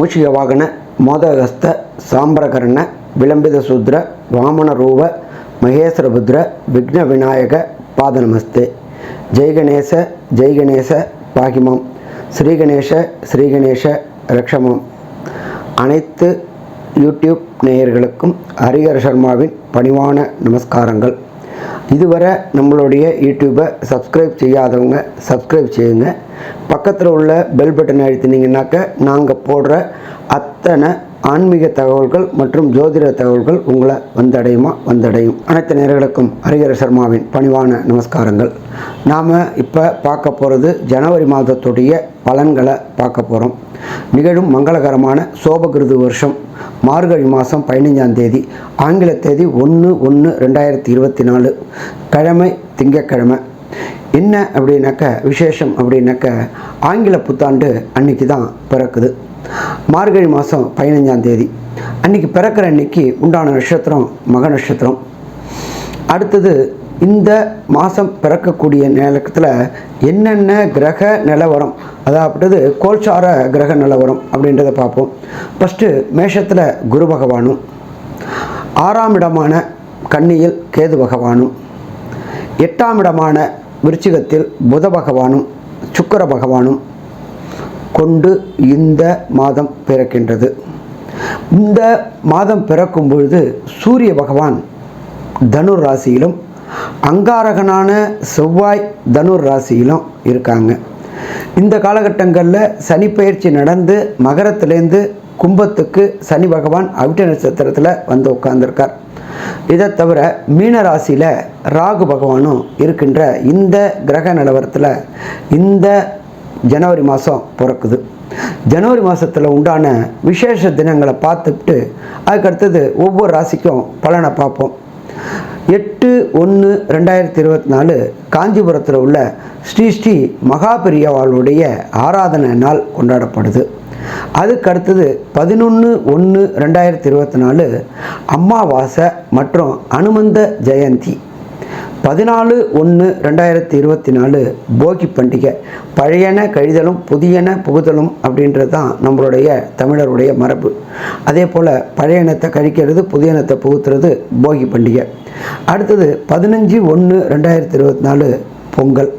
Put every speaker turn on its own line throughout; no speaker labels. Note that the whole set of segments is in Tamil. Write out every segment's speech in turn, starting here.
ಮೂಷಿಕ ವಾಹನ ಮೋದಗಸ್ತ ಸಾಂಬ್ರಕರ್ಣ ವಿಳಂಬಿತ ಶೂದ್ರ ವಾಮನ ರೂಪ ಮಹೇಶ್ವರಭದ್ರ ವಿಘ್ನ ವಿನಾಯಕ ಪಾದ ನಮಸ್ತೆ. ಜೈ ಗಣೇಶ பாகிமாம். ஸ்ரீகணேஷ ரக்ஷமாம். அனைத்து யூடியூப் நேயர்களுக்கும் ஹரிஹர சர்மாவின் பணிவான நமஸ்காரங்கள். இதுவரை நம்மளுடைய யூடியூப்பை சப்ஸ்கிரைப் செய்யாதவங்க சப்ஸ்கிரைப் செய்யுங்க. பக்கத்தில் உள்ள பெல் பட்டனை அழுத்தினீங்கன்னாக்க நாங்கள் போடுற அத்தனை ஆன்மீக தகவல்கள் மற்றும் ஜோதிட தகவல்கள் உங்களை வந்தடையும். அனைத்து நேயர்களுக்கும் ஹரிஹர சர்மாவின் பணிவான நமஸ்காரங்கள். நாம் இப்போ பார்க்க போகிறது ஜனவரி மாதத்துடைய பலன்களை பார்க்க போகிறோம். நிகழும் மங்களகரமான சோபகிருது வருஷம் மார்கழி மாதம் 15ஆம் தேதி, ஆங்கில தேதி 1/1/2024, கிழமை திங்கக்கிழமை. என்ன அப்படின்னாக்க விசேஷம் அப்படின்னாக்க ஆங்கில புத்தாண்டு அன்னைக்கு தான் பிறக்குது. மார்கழி மாதம் 15ஆம் தேதி அன்றைக்கி பிறக்கிற அன்னைக்கு உண்டான நட்சத்திரம் மக நட்சத்திரம். அடுத்தது இந்த மாதம் பிறக்கக்கூடிய நேரத்தில் என்னென்ன கிரக நிலவரம், அதாவது கோல்சார கிரக நிலவரம் அப்படின்றத பார்ப்போம். ஃபஸ்ட்டு மேஷத்தில் குரு பகவானும், 6ஆம் இடமான கன்னியில் கேது பகவானும், 8ஆம் இடமான விருச்சிகத்தில் புத பகவானும் சுக்கிர பகவானும் கொண்டு இந்த மாதம் பிறக்கின்றது. இந்த மாதம் பிறக்கும் பொழுது சூரிய பகவான் தனுர் ராசியிலும் அங்காரகனான செவ்வாய் தனுர் ராசியிலும் இருக்காங்க. இந்த காலகட்டங்களில் சனி பயிற்சி நடந்து மகரத்திலேருந்து கும்பத்துக்கு சனி பகவான் அவிட்ட நட்சத்திரத்தில் வந்து உட்கார்ந்துருக்கார். இதை தவிர மீன ராசியில் ராகு பகவானும் இருக்கின்ற இந்த கிரக நிலவரத்தில் இந்த ஜனவரி மாதம் பிறக்குது. ஜனவரி மாதத்தில் உண்டான விசேஷ தினங்களை பார்த்துட்டு அதுக்கடுத்தது ஒவ்வொரு ராசிக்கும் பலனை பார்ப்போம். 8/1/2024 காஞ்சிபுரத்தில் உள்ள ஸ்ரீ மகாபெரியவாளுடைய ஆராதனை நாள் கொண்டாடப்படுது. அதுக்கு அடுத்தது 11/1/2024 அமாவாசை மற்றும் அனுமந்த ஜெயந்தி. 14/1/2024 போகி பண்டிகை. பழையன கழிதலும் புதியன புகுதலும் அப்படின்றது தான் நம்மளுடைய தமிழருடைய மரபு. அதே போல் பழையனத்தை கழிக்கிறது புதியனத்தை புகுத்துறது போகி பண்டிகை. அடுத்தது 15/1/2024 பொங்கல்.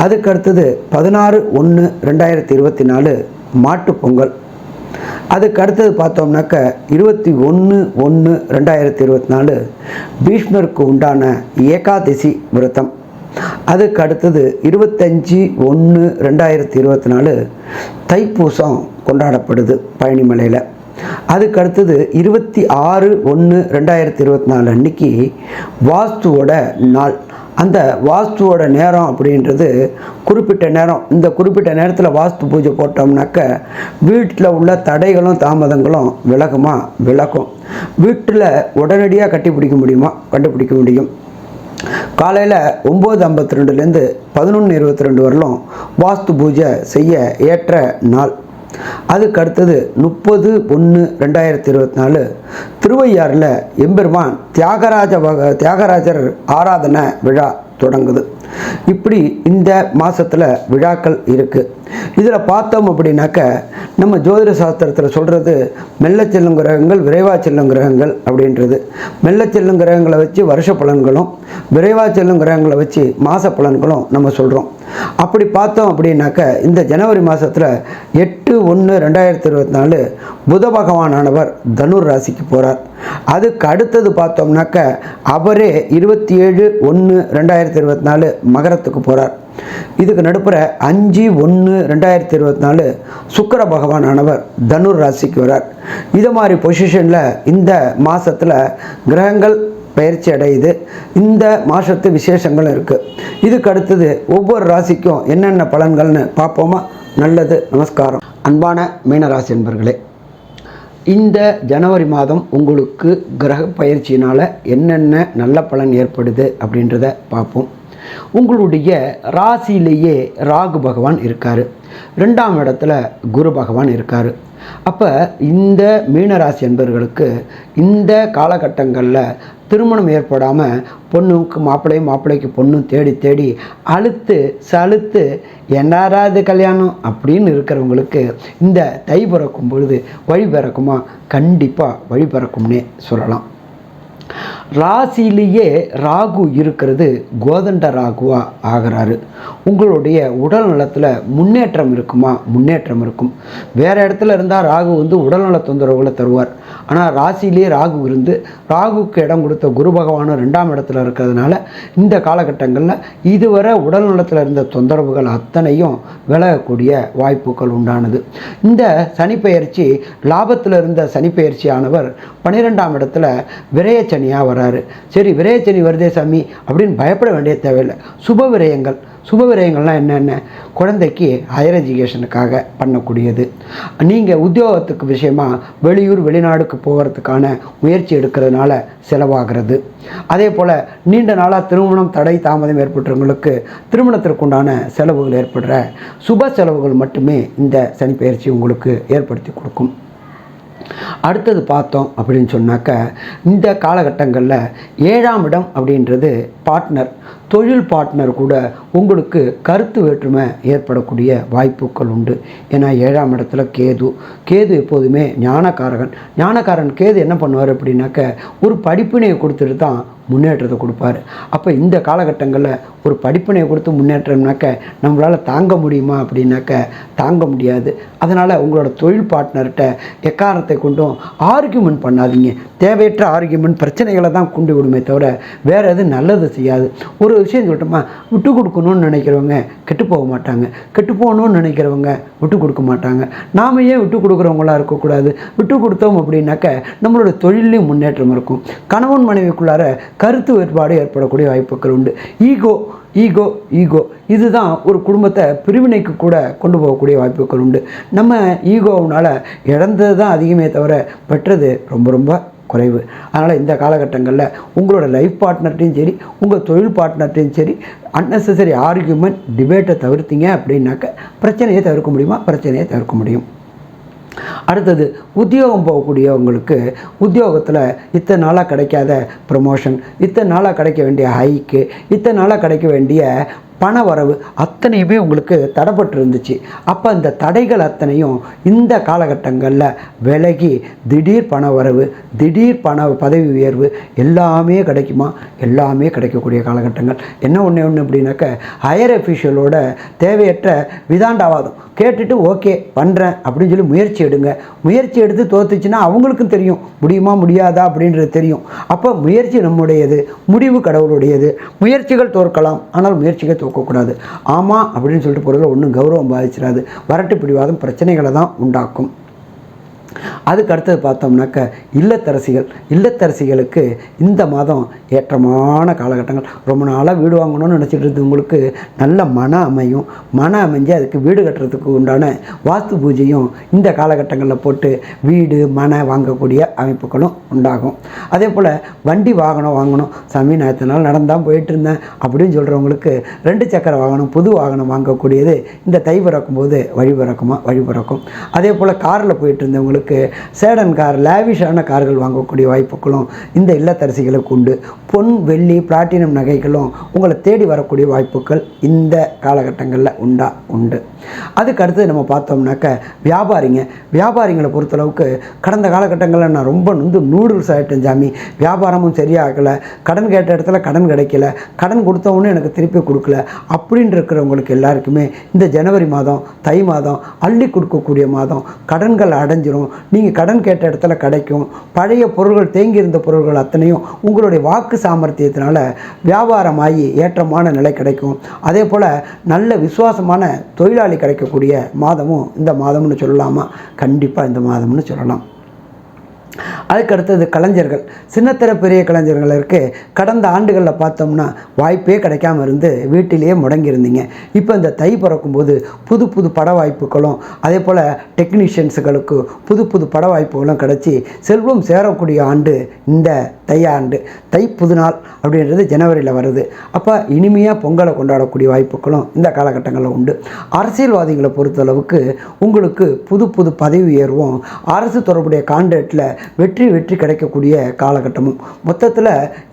அதுக்கு அடுத்தது 16/1/2024 மாட்டு பொங்கல். அதுக்கு அடுத்தது பார்த்தோம்னாக்க 21/1/2024 பீஷ்மருக்கு உண்டான ஏகாதசி விரதம். அதுக்கு அடுத்தது 25/1/2024 தைப்பூசம் கொண்டாடப்படுது பழனிமலையில். அதுக்கு அடுத்தது 26/1/2024 அன்னைக்கு வாஸ்துவோட நாள். அந்த வாஸ்துவோட நேரம் அப்படின்றது குறிப்பிட்ட நேரம். இந்த குறிப்பிட்ட நேரத்தில் வாஸ்து பூஜை போட்டோம்னாக்க வீட்டில் உள்ள தடைகளும் தாமதங்களும் விலகும். வீட்டில் உடனடியாக கண்டுபிடிக்க முடியும். காலையில் 9:52லேருந்து 11:22 வரலும் வாஸ்து பூஜை செய்ய ஏற்ற நாள். அதுக்கு அடுத்தது 30/1/2024 திருவையாறில் எம்பெருமான் தியாகராஜர் ஆராதனை விழா தொடங்குது. இப்படி இந்த மாதத்தில் விழாக்கள் இருக்குது. இதில் பார்த்தோம் அப்படின்னாக்க நம்ம ஜோதிட சாஸ்திரத்தில் சொல்கிறது மெல்ல செல்லும் கிரகங்கள் விரைவாக செல்லும் கிரகங்கள் அப்படின்றது. மெல்ல செல்லும் கிரகங்களை வச்சு வருஷ பலன்களும் விரைவாக செல்லும் கிரகங்களை வச்சு மாத பலன்களும் நம்ம சொல்கிறோம். அப்படி பார்த்தோம் அப்படின்னாக்க இந்த ஜனவரி மாதத்தில் 8/1/2024 புத பகவானானவர் தனுர் ராசிக்கு போகிறார். அதுக்கு அடுத்தது பார்த்தோம்னாக்க அவரே 27/1/2024 மகரத்துக்கு போகிறார். இதுக்கு நடுப்புற 5/1/2024 சுக்கிர பகவானானவர் தனுர் ராசிக்கு வரார். இது மாதிரி பொசிஷனில் இந்த மாதத்தில் கிரகங்கள் பயிற்சி அடையுது. இந்த மாதத்து விசேஷங்களும் இருக்குது. இதுக்கு அடுத்தது ஒவ்வொரு ராசிக்கும் என்னென்ன பலன்கள்னு பார்ப்போமா? நல்லது, நமஸ்காரம். அன்பான மீனராசி என்பர்களே, இந்த ஜனவரி மாதம் உங்களுக்கு கிரக பயிற்சியினால் என்னென்ன நல்ல பலன் ஏற்படுது அப்படின்றத பார்ப்போம். உங்களுடைய ராசியிலேயே ராகு பகவான் இருக்கார். 2ஆம் இடத்துல குரு பகவான் இருக்கார். அப்போ இந்த மீனராசி என்பவர்களுக்கு இந்த காலகட்டங்களில் திருமணம் ஏற்படாமல் பொண்ணுக்கு மாப்பிள்ளையும் மாப்பிள்ளைக்கு பொண்ணும் தேடி தேடி அழுத்து சலுத்து என்னாராது கல்யாணம் அப்படின்னு இருக்கிறவங்களுக்கு இந்த தை பிறக்கும் பொழுது வழி பிறக்குமா? கண்டிப்பாக வழி பிறக்கும்னே சொல்லலாம். ராசியிலேயே ராகு இருக்கிறது கோதண்ட ராகுவா ஆகிறாரு. உங்களுடைய உடல் நலத்தில் முன்னேற்றம் இருக்குமா? முன்னேற்றம் இருக்கும். வேறு இடத்துல இருந்தால் ராகு உடல்நல தொந்தரவுகளை தருவார். ஆனால் ராசியிலேயே ராகு இருந்து ராகுக்கு இடம் கொடுத்த குரு பகவானும் 2ஆம் இடத்துல இருக்கிறதுனால இந்த காலகட்டங்களில் இதுவரை உடல் நலத்தில் இருந்த தொந்தரவுகள் அத்தனையும் விலகக்கூடிய வாய்ப்புகள் உண்டானது. இந்த சனிப்பெயர்ச்சி லாபத்தில் இருந்த சனிப்பெயர்ச்சியானவர் 12ஆம் இடத்துல விரயச்சனியாக வராரு. சரி, விரயச்சனி வருதே சாமி அப்படின்னு பயப்பட வேண்டிய தேவையில்லை. சுப விரயங்கள்லாம் என்னென்ன? குழந்தைக்கு ஹையர் எஜுகேஷனுக்காக பண்ணக்கூடியது. நீங்கள் உத்தியோகத்துக்கு விஷயமாக வெளியூர் வெளிநாடுக்கு போகிறதுக்கான முயற்சி எடுக்கிறதுனால செலவாகிறது. அதே போல் நீண்ட நாளாக திருமணம் தடை தாமதம் ஏற்பட்டவங்களுக்கு திருமணத்திற்குண்டான செலவுகள் ஏற்படுற சுப செலவுகள் மட்டுமே இந்த சனிப்பெயர்ச்சி உங்களுக்கு ஏற்படுத்தி கொடுக்கும். அடுத்தது பார்த்தோம் அப்படின்னு சொன்னாக்க இந்த காலகட்டங்களில் 7ஆம் இடம் அப்படின்றது பார்ட்னர், தொழில் பார்ட்னர் கூட உங்களுக்கு கருத்து வேற்றுமை ஏற்படக்கூடிய வாய்ப்புகள் உண்டு. ஏன்னா 7ஆம் இடத்துல கேது எப்போதுமே ஞானக்காரன் கேது என்ன பண்ணுவார் அப்படின்னாக்க ஒரு படிப்பினையை கொடுத்துட்டு தான் முன்னேற்றத்தை கொடுப்பார். அப்போ இந்த காலகட்டங்களில் ஒரு படிப்பினையை கொடுத்து முன்னேற்றம்னாக்க நம்மளால் தாங்க முடியுமா அப்படின்னாக்க தாங்க முடியாது. அதனால் உங்களோட தொழில் பார்ட்னர்கிட்ட எக்காரணத்தை கொண்டும் ஆர்கியூமெண்ட் பண்ணாதீங்க. தேவையற்ற ஆர்கியூமெண்ட் பிரச்சனைகளை தான் கொண்டு விடுமே தவிர வேறு எதுவும் நல்லது செய்யாது. ஒரு விஷயம் சொல்லட்டுமா, விட்டு கொடுக்கணும்னு நினைக்கிறவங்க கெட்டு போக மாட்டாங்க, கெட்டு போகணும்னு நினைக்கிறவங்க விட்டு கொடுக்க மாட்டாங்க. நாம் ஏன் விட்டு கொடுக்குறவங்களாக இருக்கக்கூடாது? விட்டு கொடுத்தோம் அப்படின்னாக்க நம்மளோட தொழிலையும் முன்னேற்றம் இருக்கும். கணவன் மனைவிக்குள்ளார கருத்து வேறுபாடு ஏற்படக்கூடிய வாய்ப்புகள் உண்டு. ஈகோ இதுதான் ஒரு குடும்பத்தை பிரிவினைக்கு கூட கொண்டு போகக்கூடிய வாய்ப்புகள் உண்டு. நம்ம ஈகோவினால் இழந்தது தான் அதிகமே தவிர பெற்றது ரொம்ப ரொம்ப குறைவு. அதனால் இந்த காலகட்டங்களில் உங்களோட லைஃப் பார்ட்னர்ட்டையும் சரி உங்கள் தொழில் பார்ட்னர்ட்டையும் சரி அன்னெசரி ஆர்கியூமெண்ட் டிபேட்டை தவிர்த்தீங்க அப்படின்னாக்க பிரச்சனையை தவிர்க்க முடியுமா? பிரச்சனையை தவிர்க்க முடியும். அடுத்தது உத்தியோகம் போகக்கூடியவங்களுக்கு உத்தியோகத்தில் இத்தனை நாளாக கிடைக்காத ப்ரமோஷன், இத்தனை நாளாக கிடைக்க வேண்டிய ஹைக்கு, இத்தனை நாளாக கிடைக்க வேண்டிய பண வரவு அத்தனையுமே உங்களுக்கு தடைப்பட்டு இருந்துச்சு. அப்போ இந்த தடைகள் அத்தனையும் இந்த காலகட்டங்களில் விலகி திடீர் பண வரவு, திடீர் பதவி உயர்வு எல்லாமே கிடைக்குமா? எல்லாமே கிடைக்கக்கூடிய காலகட்டங்கள். என்ன ஒன்று அப்படின்னாக்க ஹையர் அஃபீஷியலோட தேவையற்ற விதாண்டாவாதம் கேட்டுட்டு ஓகே பண்ணுறேன் அப்படின்னு சொல்லி முயற்சி எடுங்க. முயற்சி எடுத்து தோத்துச்சுன்னா அவங்களுக்கும் தெரியும் முடியுமா முடியாதா அப்படின்றது தெரியும். அப்போ முயற்சி நம்முடையது, முடிவு கடவுளுடையது. முயற்சிகள் தோற்கலாம், ஆனால் முயற்சிகள் தோற்கக்கூடாது. ஆமாம் அப்படின்னு சொல்லிட்டு பொருளை ஒன்றும் கௌரவம் பாதிச்சிடாது. வரட்டு பிடிவாதம் பிரச்சனைகளை தான் உண்டாக்கும். அதுக்கு அடுத்தது பார்த்தோம்னாக்க இல்லத்தரசிகளுக்கு இந்த மாதம் ஏற்றமான காலகட்டங்கள். ரொம்ப நாளாக வீடு வாங்கணும்னு நினச்சிட்டு இருந்தவங்களுக்கு நல்ல மன அமைஞ்சு அதுக்கு வீடு கட்டுறதுக்கு உண்டான வாஸ்து பூஜையும் இந்த காலகட்டங்களில் போட்டு வீடு மனை வாங்கக்கூடிய அமைப்புகளும் உண்டாகும். அதே போல் வண்டி வாங்கணும் சாமி நான் இத்தனை நாள் நடந்தான் போயிட்டு இருந்தேன் அப்படின்னு சொல்கிறவங்களுக்கு 2 சக்கர வாகனம் புது வாகனம் வாங்கக்கூடியது இந்த தை பிறக்கும்போது வழி பிறக்கும். அதே போல் காரில் போயிட்டு இருந்தவங்களுக்கு சேடன் கார், லேவிஷான கார்கள் வாங்கக்கூடிய வாய்ப்புகளும் இந்த இல்லத்தரசிகளுக்கு உண்டு. பொன் வெள்ளி பிளாட்டினம் நகைகளும் உங்களை தேடி வரக்கூடிய வாய்ப்புகள் இந்த காலகட்டங்களில் உண்டு. அதுக்கு அடுத்து நம்ம பார்த்தோம்னாக்க வியாபாரிங்களை பொறுத்தளவுக்கு கடந்த காலகட்டங்களில் நான் ரொம்ப நூடுல்ஸ் ஆகிட்டேன் சாமி, வியாபாரமும் சரியாகலை, கடன் கேட்ட இடத்துல கடன் கிடைக்கல, கடன் கொடுத்தவொன்னே எனக்கு திருப்பி கொடுக்கல அப்படின்னு இருக்கிறவங்களுக்கு எல்லாருக்குமே இந்த ஜனவரி மாதம் தை மாதம் அள்ளி கொடுக்கக்கூடிய மாதம். கடன்கள் அடைஞ்சிரும், நீங்கள் கடன் கேட்ட இடத்துல கிடைக்கும். பழைய பொருள்கள் தேங்கியிருந்த பொருள்கள் அத்தனையும் உங்களுடைய வாக்கு சாமர்த்தியத்தினால வியாபாரமாகி ஏற்றமான நிலை கிடைக்கும். அதே போல் நல்ல விசுவாசமான தொழிலாளி கிடைக்கக்கூடிய மாதமும் இந்த மாதம்னு சொல்லலாமா? கண்டிப்பாக இந்த மாதம்னு சொல்லலாம். அதுக்கு அடுத்தது கலைஞர்கள், சின்னத்திர பெரிய கலைஞர்களுக்கு கடந்த ஆண்டுகளில் பார்த்தோம்னா வாய்ப்பே கிடைக்காம இருந்து வீட்டிலேயே முடங்கியிருந்தீங்க. இப்போ இந்த தை பிறக்கும்போது புது புது பட வாய்ப்புகளும் அதே போல் டெக்னீஷியன்ஸுகளுக்கு புது புது பட வாய்ப்புகளும் கிடச்சி செல்வம் சேரக்கூடிய ஆண்டு இந்த தை ஆண்டு. தை புதுநாள் அப்படின்றது ஜனவரியில் வருது. அப்போ இனிமையாக பொங்கலை கொண்டாடக்கூடிய வாய்ப்புகளும் இந்த காலகட்டங்களில் உண்டு. அரசியல்வாதிகளை பொறுத்தளவுக்கு உங்களுக்கு புது புது பதவி உயர்வும் அரசு தொடர்புடைய கான்ட்ராக்டில் வெற்றி கிடைக்கக்கூடிய காலகட்டமும். மொத்தத்தில்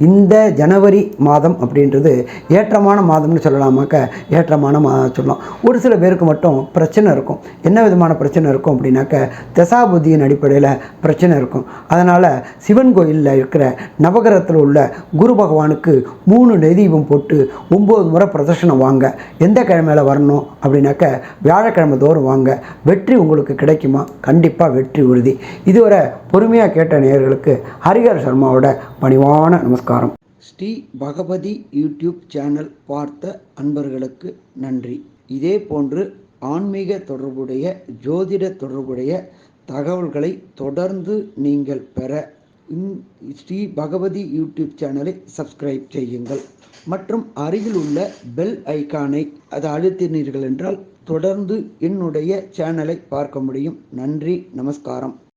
இந்த ஜனவரி மாதம் அப்படின்றது ஏற்றமான மாதம்னு சொல்லலாமாக்க ஏற்றமான மாதம் சொல்லலாம். ஒரு சில பேருக்கு மட்டும் பிரச்சனை இருக்கும். என்ன விதமான பிரச்சனை இருக்கும் அப்படின்னாக்க தசாபுத்தியின் அடிப்படையில் பிரச்சனை இருக்கும். அதனால் சிவன் கோயிலில் இருக்கிற நவகிரகத்தில் உள்ள குரு பகவானுக்கு 3 நெய்தீபம் போட்டு 9 முறை பிரதர்ஷனம் வாங்க. எந்த கிழமையில் வரணும் அப்படின்னாக்க வியாழக்கிழமை தோறும் வாங்க. வெற்றி உங்களுக்கு கிடைக்குமா? கண்டிப்பாக வெற்றி உறுதி. இதுவரை பொறுமையாக கேட்ட நேயர்களுக்கு ஹரிஹர சர்மாவோட பணிவான நமஸ்காரம். ஸ்ரீ பகவதி யூடியூப் சேனல் பார்த்த அன்பர்களுக்கு நன்றி. இதே போன்று ஆன்மீக தொடர்புடைய ஜோதிட தொடர்புடைய தகவல்களை தொடர்ந்து நீங்கள் பெற ஸ்ரீ பகவதி யூடியூப் சேனலை சப்ஸ்கிரைப் செய்யுங்கள் மற்றும் அருகில் உள்ள பெல் ஐக்கானை அதை அழுத்தினீர்கள் என்றால் தொடர்ந்து என்னுடைய சேனலை பார்க்க முடியும். நன்றி, நமஸ்காரம்.